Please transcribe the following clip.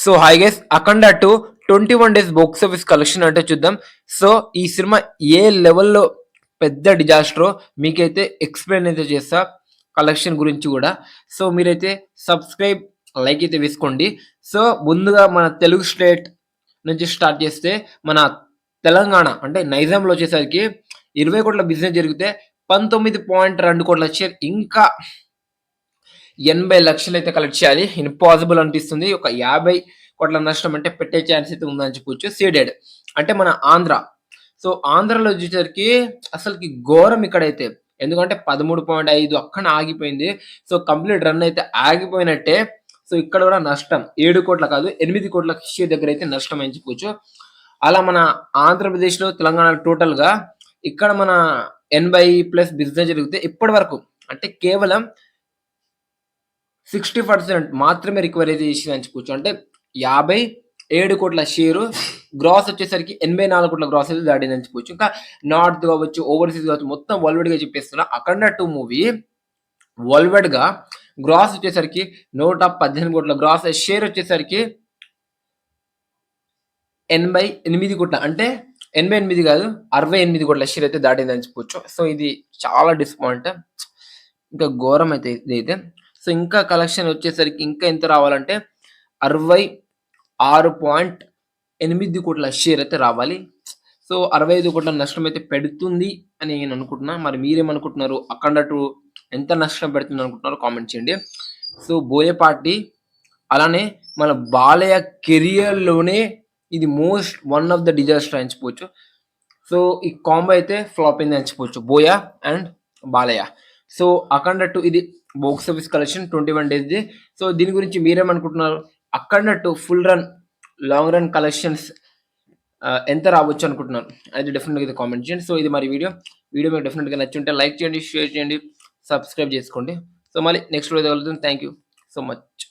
So hi guys, అఖండ 2 21 days box office collection అంటే చూద్దాం. So ఈ సినిమా ఏ లెవెల్‌లో పెద్ద డిజాస్టరో మీకైతే ఎక్స్‌ప్లెయిన్ అయితే చేస్తా కలెక్షన్ గురించి గూడా. సో మీరైతే సబ్స్క్రైబ్, లైక్ అయితే వేసుకోండి. సో ముందుగా మన తెలుగు స్టేట్ నుంచి స్టార్ట్ చేస్తే మన తెలంగాణ అంటే నైజాంలో వచ్చేసరికి 20,00,00,000 బిజినెస్ జరిగితే 19.2 షేర్ ఇంకా 80,00,000 అయితే కలెక్ట్ చేయాలి. ఇంపాసిబుల్ అనిపిస్తుంది. ఒక 50,00,00,000 నష్టం అంటే పెట్టే ఛాన్స్ అయితే ఉందని చెప్పొచ్చు. సీడెడ్ అంటే మన ఆంధ్ర. సో ఆంధ్రాలో వచ్చేసరికి అసలకి ఘోరం ఇక్కడైతే. ఎందుకంటే 13.5 అక్కడనే ఆగిపోయింది. సో కంప్లీట్ రన్ అయితే ఆగిపోయినట్టే. సో ఇక్కడ కూడా నష్టం 7,00,00,000 కాదు 8,00,00,000 షేర్ దగ్గర అయితే నష్టం అని చెప్పొచ్చు. అలా మన ఆంధ్రప్రదేశ్‌లో, తెలంగాణలో టోటల్‌గా ఇక్కడ మన 80+ బిజినెస్ జరిగితే ఇప్పటి వరకు అంటే కేవలం 60% మాత్రమే రికవరీ చేసిందని చెప్పుకోవచ్చు. అంటే 57,00,00,000 షేరు గ్రాస్ వచ్చేసరికి 84,00,00,000 గ్రాస్ అయితే దాటిందని చెప్పుకోవచ్చు. ఇంకా నార్త్ కావచ్చు, ఓవర్‌సీస్ కావచ్చు మొత్తం వరల్డ్ వైడ్‌గా చెప్పేస్తున్నా. 'అఖండ 2' మూవీ వరల్డ్ వైడ్‌గా గ్రాస్ వచ్చేసరికి 118,00,00,000 గ్రాస్ షేర్ వచ్చేసరికి 88,00,00,000 అంటే 88 కాదు 68,00,00,000 షేర్ అయితే దాటిందని చెప్పుకోవచ్చు. సో ఇది చాలా డిసప్పాయింట్. ఇంకా ఘోరం అయితే ఇదైతే. సో ఇంకా కలెక్షన్ వచ్చేసరికి ఇంకా ఎంత రావాలంటే 66.8 కోట్ల షేర్ అయితే రావాలి. సో 65 కోట్ల నష్టం అయితే పెడుతుంది అని నేను అనుకుంటున్నా. మరి మీరేమనుకుంటున్నారు? అఖండ 2 ఎంత నష్టం పెడుతుంది అనుకుంటున్నారో కామెంట్ చేయండి. సో బోయపాటి అలానే మన బాలయ్య కెరియర్‌లోనే ఇది వన్ ఆఫ్ ద డిజాస్టర్ అని చెప్పొచ్చు. సో ఈ కాంబో అయితే ఫ్లాప్ అయింది అని చెప్పొచ్చు. బోయ అండ్ బాలయ్య. సో అఖండ 2 ఇది బాక్స్ ఆఫీస్ కలెక్షన్ 21 డేస్‌ది. సో దీని గురించి మీరేమనుకుంటున్నారు? అఖండ 2 full run, long run collections ఎంత రావచ్చు అనుకుంటున్నారు? అయితే డెఫినిట్‌గా అయితే కామెంట్ చేయండి. సో ఇది మరి వీడియో. వీడియో మీకు డెఫినిట్‌గా నచ్చుంటే లైక్ చేయండి, షేర్ చేయండి, సబ్స్క్రైబ్ చేసుకోండి. సో మళ్ళీ నెక్స్ట్ వీడియోలో కలుద్దాం. Thank you so much.